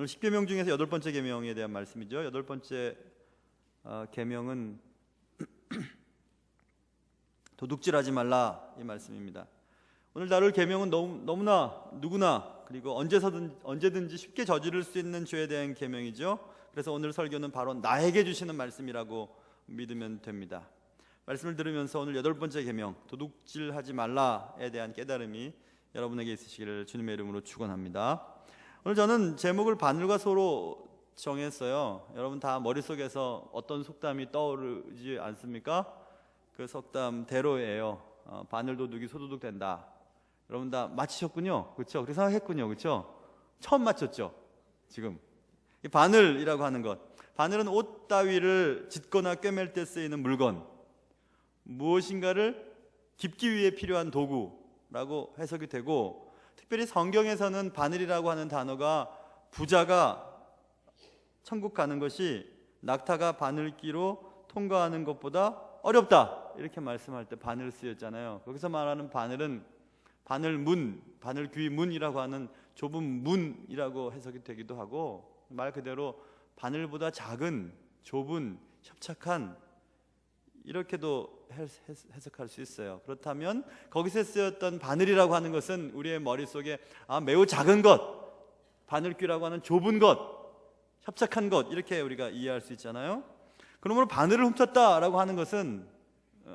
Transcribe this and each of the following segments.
오늘 10계명 중에서 8번째 계명에 대한 말씀이죠. 8번째 계명은 도둑질하지 말라 이 말씀입니다. 오늘 다룰 계명은 너무나 누구나 그리고 언제든지 쉽게 저지를 수 있는 죄에 대한 계명이죠. 그래서 오늘 설교는 바로 나에게 주시는 말씀이라고 믿으면 됩니다. 말씀을 들으면서 오늘 8번째 계명 도둑질하지 말라에 대한 깨달음이 여러분에게 있으시기를 주님의 이름으로 축원합니다. 오늘 저는 제목을 바늘과 소로 정했어요. 여러분 다 머릿속에서 어떤 속담이 떠오르지 않습니까? 그 속담대로예요. 바늘 도둑이 소도둑 된다. 여러분 다 맞히셨군요. 그렇죠? 그렇게 생각했군요. 그렇죠? 처음 맞췄죠? 지금 이 바늘이라고 하는 것, 바늘은 옷 따위를 짓거나 꿰맬 때 쓰이는 물건, 무엇인가를 깁기 위해 필요한 도구라고 해석이 되고, 특별히 성경에서는 바늘이라고 하는 단어가 부자가 천국 가는 것이 낙타가 바늘기로 통과하는 것보다 어렵다 이렇게 말씀할 때 바늘 쓰였잖아요. 거기서 말하는 바늘은 바늘문, 바늘귀문이라고 하는 좁은 문이라고 해석이 되기도 하고, 말 그대로 바늘보다 작은, 좁은, 협착한 이렇게도 해석할 수 있어요. 그렇다면 거기서 쓰였던 바늘이라고 하는 것은 우리의 머릿속에 매우 작은 것, 바늘귀라고 하는 좁은 것, 협착한 것 이렇게 우리가 이해할 수 있잖아요. 그러므로 바늘을 훔쳤다라고 하는 것은,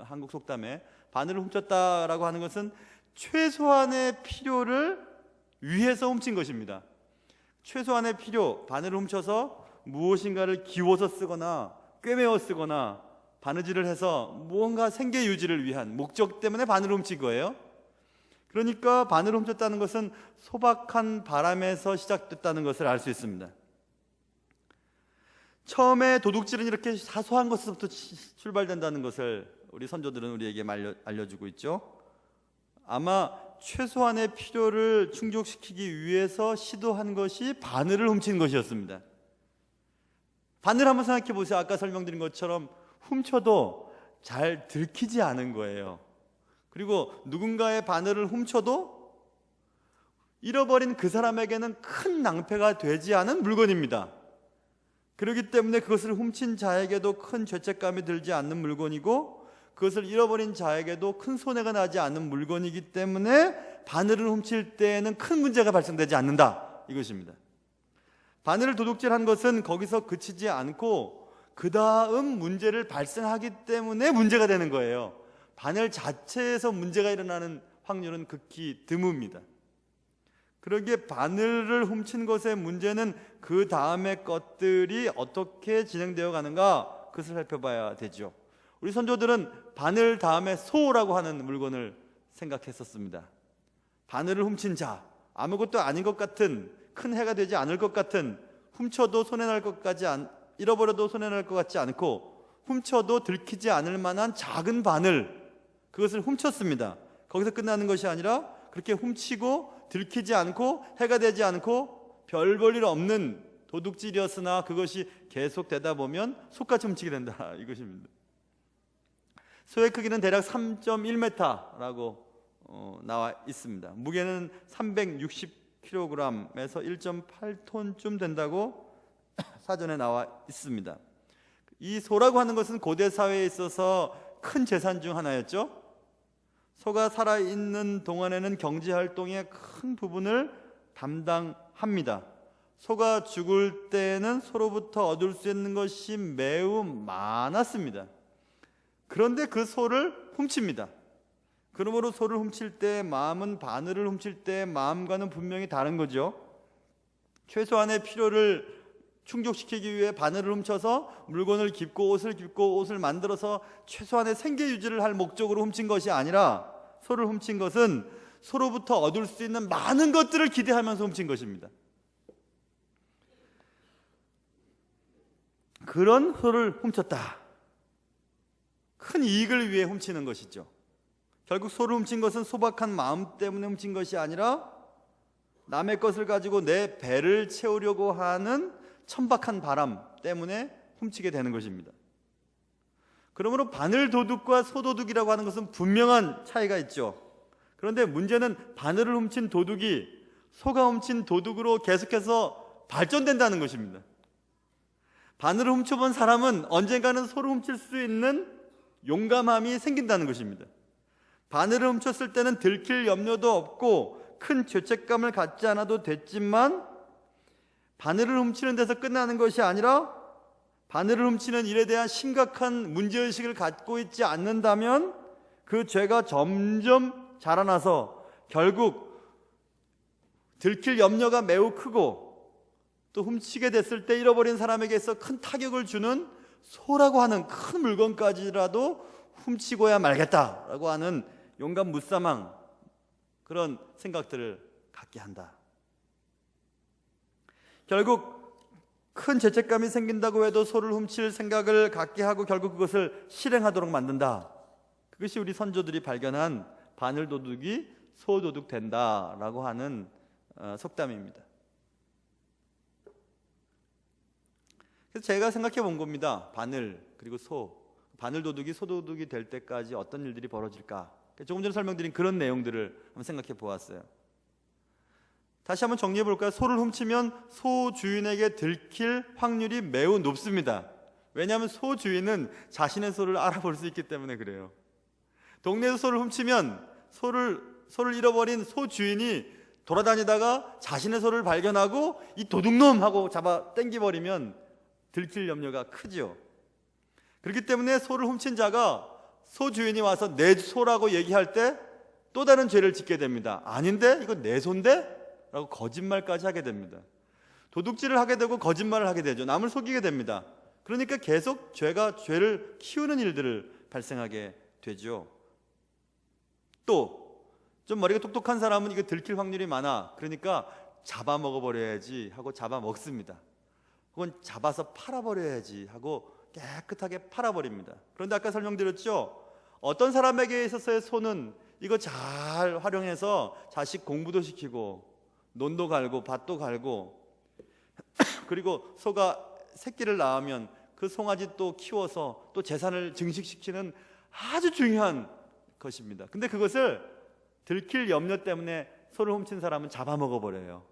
한국 속담에 바늘을 훔쳤다라고 하는 것은 최소한의 필요를 위해서 훔친 것입니다. 최소한의 필요, 바늘을 훔쳐서 무엇인가를 기워서 쓰거나 꿰매어 쓰거나 바느질을 해서 무언가 생계 유지를 위한 목적 때문에 바늘을 훔친 거예요. 그러니까 바늘을 훔쳤다는 것은 소박한 바람에서 시작됐다는 것을 알 수 있습니다. 처음에 도둑질은 이렇게 사소한 것부터 출발된다는 것을 우리 선조들은 우리에게 알려주고 있죠. 아마 최소한의 필요를 충족시키기 위해서 시도한 것이 바늘을 훔친 것이었습니다. 바늘 한번 생각해 보세요. 아까 설명드린 것처럼 훔쳐도 잘 들키지 않은 거예요. 그리고 누군가의 바늘을 훔쳐도 잃어버린 그 사람에게는 큰 낭패가 되지 않은 물건입니다. 그렇기 때문에 그것을 훔친 자에게도 큰 죄책감이 들지 않는 물건이고, 그것을 잃어버린 자에게도 큰 손해가 나지 않는 물건이기 때문에 바늘을 훔칠 때에는 큰 문제가 발생되지 않는다 이것입니다. 바늘을 도둑질한 것은 거기서 그치지 않고 그 다음 문제를 발생하기 때문에 문제가 되는 거예요. 바늘 자체에서 문제가 일어나는 확률은 극히 드뭅니다. 그러기에 바늘을 훔친 것의 문제는 그 다음의 것들이 어떻게 진행되어 가는가, 그것을 살펴봐야 되죠. 우리 선조들은 바늘 다음에 소라고 하는 물건을 생각했었습니다. 바늘을 훔친 자, 아무것도 아닌 것 같은, 큰 해가 되지 않을 것 같은, 훔쳐도 손해날 것 같지 잃어버려도 손해날 것 같지 않고 훔쳐도 들키지 않을 만한 작은 바늘, 그것을 훔쳤습니다. 거기서 끝나는 것이 아니라 그렇게 훔치고 들키지 않고 해가 되지 않고 별 볼 일 없는 도둑질이었으나 그것이 계속되다 보면 속같이 훔치게 된다 이것입니다. 소의 크기는 대략 3.1m라고 나와 있습니다. 무게는 360kg에서 1.8톤쯤 된다고 사전에 나와 있습니다. 이 소라고 하는 것은 고대 사회에 있어서 큰 재산 중 하나였죠. 소가 살아있는 동안에는 경제활동의 큰 부분을 담당합니다. 소가 죽을 때에는 소로부터 얻을 수 있는 것이 매우 많았습니다. 그런데 그 소를 훔칩니다. 그러므로 소를 훔칠 때의 마음은 바늘을 훔칠 때의 마음과는 분명히 다른 거죠. 최소한의 필요를 충족시키기 위해 바늘을 훔쳐서 물건을 깁고 옷을 만들어서 최소한의 생계 유지를 할 목적으로 훔친 것이 아니라, 소를 훔친 것은 소로부터 얻을 수 있는 많은 것들을 기대하면서 훔친 것입니다. 그런 소를 훔쳤다. 큰 이익을 위해 훔치는 것이죠. 결국 소를 훔친 것은 소박한 마음 때문에 훔친 것이 아니라 남의 것을 가지고 내 배를 채우려고 하는 천박한 바람 때문에 훔치게 되는 것입니다. 그러므로 바늘 도둑과 소도둑이라고 하는 것은 분명한 차이가 있죠. 그런데 문제는 바늘을 훔친 도둑이 소가 훔친 도둑으로 계속해서 발전된다는 것입니다. 바늘을 훔쳐본 사람은 언젠가는 소를 훔칠 수 있는 용감함이 생긴다는 것입니다. 바늘을 훔쳤을 때는 들킬 염려도 없고 큰 죄책감을 갖지 않아도 됐지만, 바늘을 훔치는 데서 끝나는 것이 아니라 바늘을 훔치는 일에 대한 심각한 문제의식을 갖고 있지 않는다면 그 죄가 점점 자라나서 결국 들킬 염려가 매우 크고, 또 훔치게 됐을 때 잃어버린 사람에게서 큰 타격을 주는 소라고 하는 큰 물건까지라도 훔치고야 말겠다라고 하는 용감 무사망, 그런 생각들을 갖게 한다. 결국 큰 죄책감이 생긴다고 해도 소를 훔칠 생각을 갖게 하고 결국 그것을 실행하도록 만든다. 그것이 우리 선조들이 발견한 바늘도둑이 소도둑 된다라고 하는 속담입니다. 그래서 제가 생각해 본 겁니다. 바늘 그리고 소, 바늘도둑이 소도둑이 될 때까지 어떤 일들이 벌어질까? 조금 전에 설명드린 그런 내용들을 한번 생각해 보았어요. 다시 한번 정리해 볼까요? 소를 훔치면 소 주인에게 들킬 확률이 매우 높습니다. 왜냐하면 소 주인은 자신의 소를 알아볼 수 있기 때문에 그래요. 동네에서 소를 훔치면 소를 잃어버린 소 주인이 돌아다니다가 자신의 소를 발견하고 이 도둑놈 하고 잡아 당겨버리면 들킬 염려가 크죠. 그렇기 때문에 소를 훔친 자가 소 주인이 와서 내 소라고 얘기할 때 또 다른 죄를 짓게 됩니다. 아닌데? 이거 내 소인데? 라고 거짓말까지 하게 됩니다. 도둑질을 하게 되고 거짓말을 하게 되죠. 남을 속이게 됩니다. 그러니까 계속 죄를 키우는 일들을 발생하게 되죠. 또 좀 머리가 똑똑한 사람은 이거 들킬 확률이 많아. 그러니까 잡아먹어버려야지 하고 잡아먹습니다. 혹은 잡아서 팔아버려야지 하고 깨끗하게 팔아버립니다. 그런데 아까 설명드렸죠? 어떤 사람에게 있어서의 소는 이거 잘 활용해서 자식 공부도 시키고 논도 갈고 밭도 갈고 그리고 소가 새끼를 낳으면 그 송아지 또 키워서 또 재산을 증식시키는 아주 중요한 것입니다. 근데 그것을 들킬 염려 때문에 소를 훔친 사람은 잡아먹어버려요.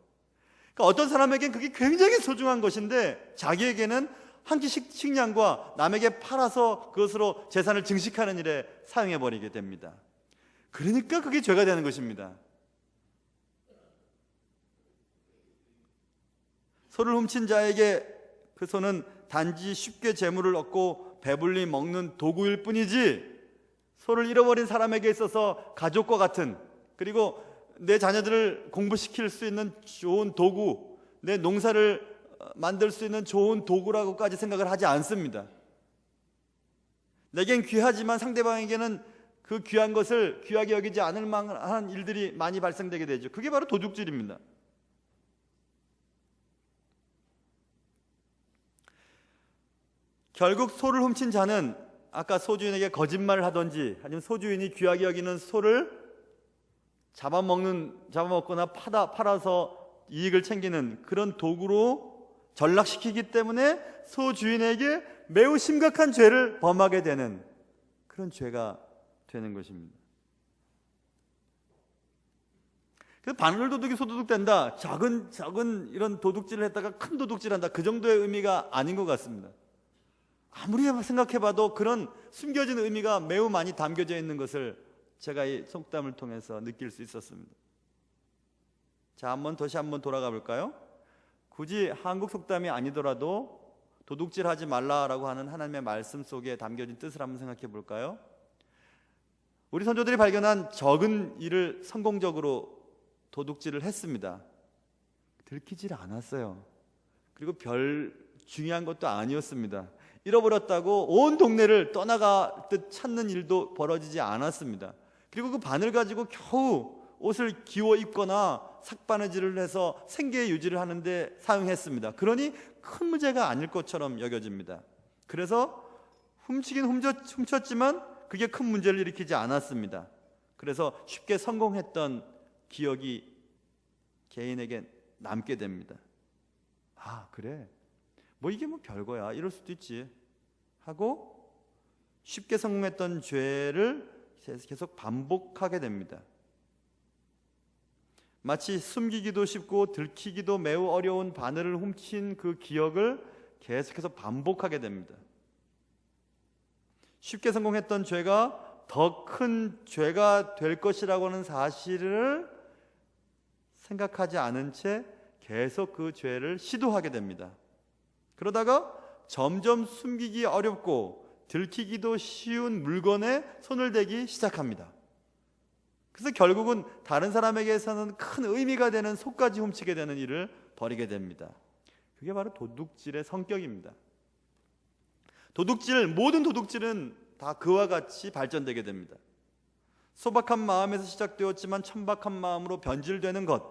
그러니까 어떤 사람에겐 그게 굉장히 소중한 것인데 자기에게는 한 끼 식량과 남에게 팔아서 그것으로 재산을 증식하는 일에 사용해버리게 됩니다. 그러니까 그게 죄가 되는 것입니다. 소를 훔친 자에게 그 소는 단지 쉽게 재물을 얻고 배불리 먹는 도구일 뿐이지, 소를 잃어버린 사람에게 있어서 가족과 같은, 그리고 내 자녀들을 공부시킬 수 있는 좋은 도구, 내 농사를 만들 수 있는 좋은 도구라고까지 생각을 하지 않습니다. 내겐 귀하지만 상대방에게는 그 귀한 것을 귀하게 여기지 않을 만한 일들이 많이 발생되게 되죠. 그게 바로 도둑질입니다. 결국 소를 훔친 자는 아까 소주인에게 거짓말을 하든지 아니면 소주인이 귀하게 여기는 소를 잡아먹거나 팔아서 이익을 챙기는 그런 도구로 전락시키기 때문에 소주인에게 매우 심각한 죄를 범하게 되는 그런 죄가 되는 것입니다. 그래서 바늘도둑이 소도둑 된다, 작은 이런 도둑질을 했다가 큰 도둑질한다, 그 정도의 의미가 아닌 것 같습니다. 아무리 생각해봐도 그런 숨겨진 의미가 매우 많이 담겨져 있는 것을 제가 이 속담을 통해서 느낄 수 있었습니다. 자, 다시 한번 돌아가 볼까요? 굳이 한국 속담이 아니더라도 도둑질하지 말라라고 하는 하나님의 말씀 속에 담겨진 뜻을 한번 생각해 볼까요? 우리 선조들이 발견한 적은 일을 성공적으로 도둑질을 했습니다. 들키질 않았어요. 그리고 별 중요한 것도 아니었습니다. 잃어버렸다고 온 동네를 떠나가 듯 찾는 일도 벌어지지 않았습니다. 그리고 그 바늘 가지고 겨우 옷을 기워 입거나 삭바느질을 해서 생계 유지를 하는데 사용했습니다. 그러니 큰 문제가 아닐 것처럼 여겨집니다. 그래서 훔치긴 훔쳤지만 그게 큰 문제를 일으키지 않았습니다. 그래서 쉽게 성공했던 기억이 개인에게 남게 됩니다. 아, 그래, 뭐 이게 뭐 별거야, 이럴 수도 있지 하고 쉽게 성공했던 죄를 계속 반복하게 됩니다. 마치 숨기기도 쉽고 들키기도 매우 어려운 바늘을 훔친 그 기억을 계속해서 반복하게 됩니다. 쉽게 성공했던 죄가 더 큰 죄가 될 것이라고 하는 사실을 생각하지 않은 채 계속 그 죄를 시도하게 됩니다. 그러다가 점점 숨기기 어렵고 들키기도 쉬운 물건에 손을 대기 시작합니다. 그래서 결국은 다른 사람에게서는 큰 의미가 되는 속까지 훔치게 되는 일을 벌이게 됩니다. 그게 바로 도둑질의 성격입니다. 모든 도둑질은 다 그와 같이 발전되게 됩니다. 소박한 마음에서 시작되었지만 천박한 마음으로 변질되는 것,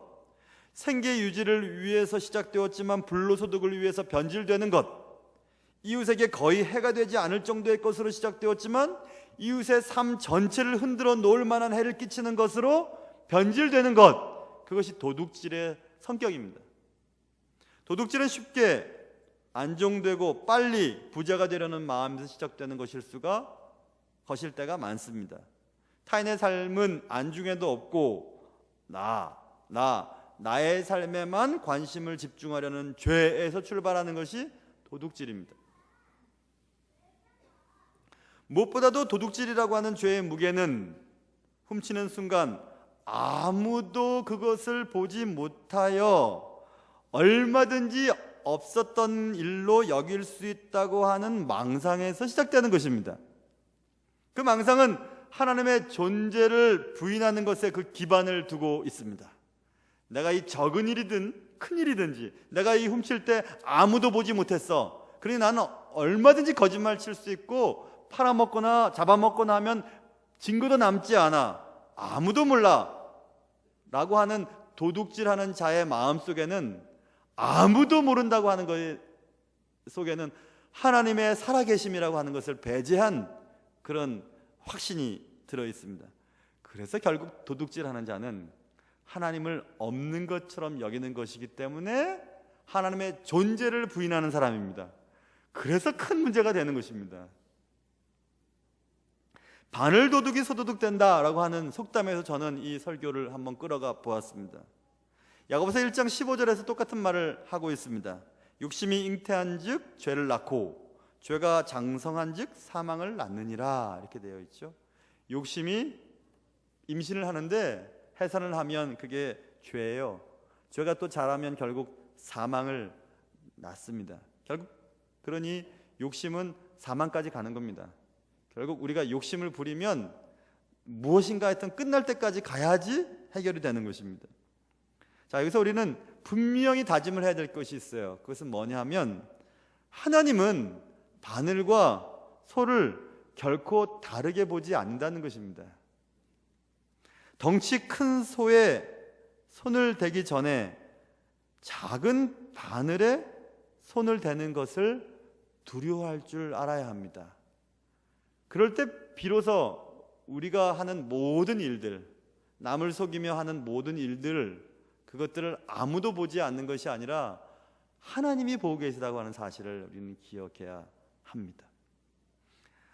생계 유지를 위해서 시작되었지만 불로소득을 위해서 변질되는 것, 이웃에게 거의 해가 되지 않을 정도의 것으로 시작되었지만 이웃의 삶 전체를 흔들어 놓을 만한 해를 끼치는 것으로 변질되는 것, 그것이 도둑질의 성격입니다. 도둑질은 쉽게 안정되고 빨리 부자가 되려는 마음에서 시작되는 것일 때가 많습니다. 타인의 삶은 안중에도 없고 나의 삶에만 관심을 집중하려는 죄에서 출발하는 것이 도둑질입니다. 무엇보다도 도둑질이라고 하는 죄의 무게는 훔치는 순간 아무도 그것을 보지 못하여 얼마든지 없었던 일로 여길 수 있다고 하는 망상에서 시작되는 것입니다. 그 망상은 하나님의 존재를 부인하는 것에 그 기반을 두고 있습니다. 내가 이 적은 일이든 큰 일이든지 내가 이 훔칠 때 아무도 보지 못했어. 그러니 나는 얼마든지 거짓말 칠 수 있고 팔아먹거나 잡아먹거나 하면 증거도 남지 않아. 아무도 몰라. 라고 하는 도둑질하는 자의 마음속에는 아무도 모른다고 하는 것 속에는 하나님의 살아계심이라고 하는 것을 배제한 그런 확신이 들어있습니다. 그래서 결국 도둑질하는 자는 하나님을 없는 것처럼 여기는 것이기 때문에 하나님의 존재를 부인하는 사람입니다. 그래서 큰 문제가 되는 것입니다. 바늘 도둑이 소도둑된다라고 하는 속담에서 저는 이 설교를 한번 끌어가 보았습니다. 야고보서 1장 15절에서 똑같은 말을 하고 있습니다. 욕심이 잉태한즉 죄를 낳고 죄가 장성한즉 사망을 낳느니라, 이렇게 되어 있죠. 욕심이 임신을 하는데 해산을 하면 그게 죄예요. 죄가 또 자라면 결국 사망을 낳습니다. 결국 그러니 욕심은 사망까지 가는 겁니다. 결국 우리가 욕심을 부리면 무엇인가 하여튼 끝날 때까지 가야지 해결이 되는 것입니다. 자, 여기서 우리는 분명히 다짐을 해야 될 것이 있어요. 그것은 뭐냐 하면 하나님은 바늘과 소를 결코 다르게 보지 않는다는 것입니다. 덩치 큰 소에 손을 대기 전에 작은 바늘에 손을 대는 것을 두려워할 줄 알아야 합니다. 그럴 때 비로소 우리가 하는 모든 일들, 남을 속이며 하는 모든 일들, 그것들을 아무도 보지 않는 것이 아니라 하나님이 보고 계시다고 하는 사실을 우리는 기억해야 합니다.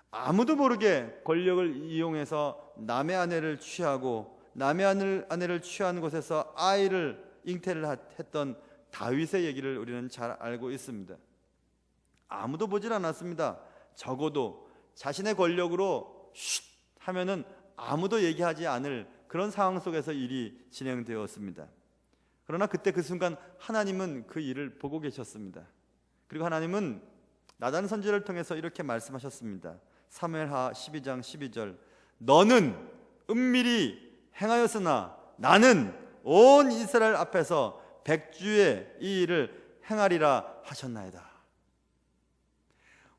아무도 모르게 권력을 이용해서 남의 아내를 취하고 남의 아내를 취한 곳에서 아이를 잉태를 했던 다윗의 얘기를 우리는 잘 알고 있습니다. 아무도 보질 않았습니다. 적어도 자신의 권력으로 쉿 하면은 아무도 얘기하지 않을 그런 상황 속에서 일이 진행되었습니다. 그러나 그때 그 순간 하나님은 그 일을 보고 계셨습니다. 그리고 하나님은 나단 선지자를 통해서 이렇게 말씀하셨습니다. 사무엘하 12장 12절, 너는 은밀히 행하였으나 나는 온 이스라엘 앞에서 백주의 이 일을 행하리라 하셨나이다.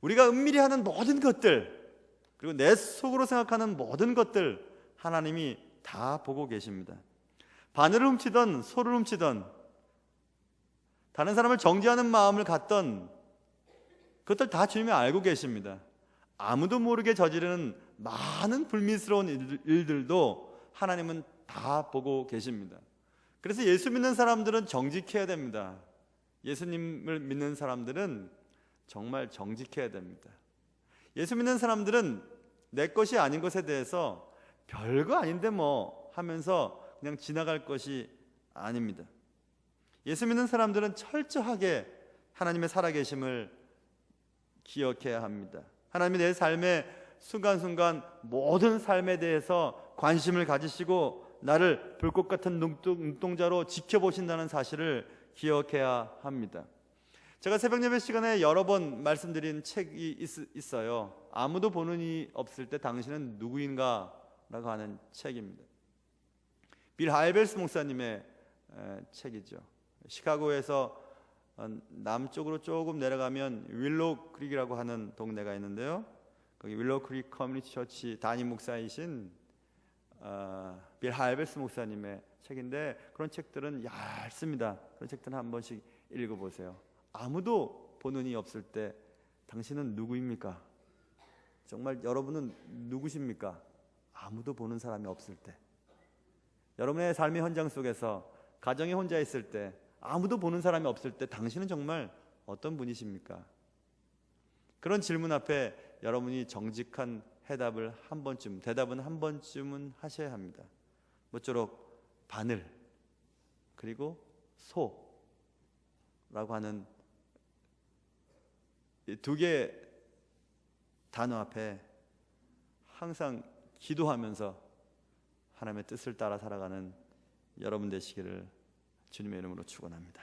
우리가 은밀히 하는 모든 것들, 그리고 내 속으로 생각하는 모든 것들 하나님이 다 보고 계십니다. 바늘을 훔치던 소를 훔치던 다른 사람을 정죄하는 마음을 갖던 그것들 다 주님이 알고 계십니다. 아무도 모르게 저지르는 많은 불미스러운 일들도 하나님은 다 보고 계십니다. 그래서 예수 믿는 사람들은 정직해야 됩니다. 예수님을 믿는 사람들은 정말 정직해야 됩니다. 예수 믿는 사람들은 내 것이 아닌 것에 대해서 별거 아닌데 뭐 하면서 그냥 지나갈 것이 아닙니다. 예수 믿는 사람들은 철저하게 하나님의 살아계심을 기억해야 합니다. 하나님이 내 삶의 순간순간 모든 삶에 대해서 관심을 가지시고 나를 불꽃 같은 눈동자로 지켜보신다는 사실을 기억해야 합니다. 제가 새벽 예배 시간에 여러 번 말씀드린 책이 있어요. 아무도 보는 이 없을 때 당신은 누구인가? 라고 하는 책입니다. 빌 하이벨스 목사님의 책이죠. 시카고에서 남쪽으로 조금 내려가면 윌로우 크릭이라고 하는 동네가 있는데요. 거기 윌로우 크릭 커뮤니티 처치 담임 목사이신 빌 하이벨스 목사님의 책인데, 그런 책들은 얇습니다. 그런 책들은 한 번씩 읽어보세요. 아무도 보는 이 없을 때 당신은 누구입니까? 정말 여러분은 누구십니까? 아무도 보는 사람이 없을 때, 여러분의 삶의 현장 속에서 가정에 혼자 있을 때, 아무도 보는 사람이 없을 때 당신은 정말 어떤 분이십니까? 그런 질문 앞에 여러분이 정직한 대답은 한 번쯤은 하셔야 합니다. 모쪼록 바늘 그리고 소라고 하는 이 두 개의 단어 앞에 항상 기도하면서 하나님의 뜻을 따라 살아가는 여러분 되시기를 주님의 이름으로 축원합니다.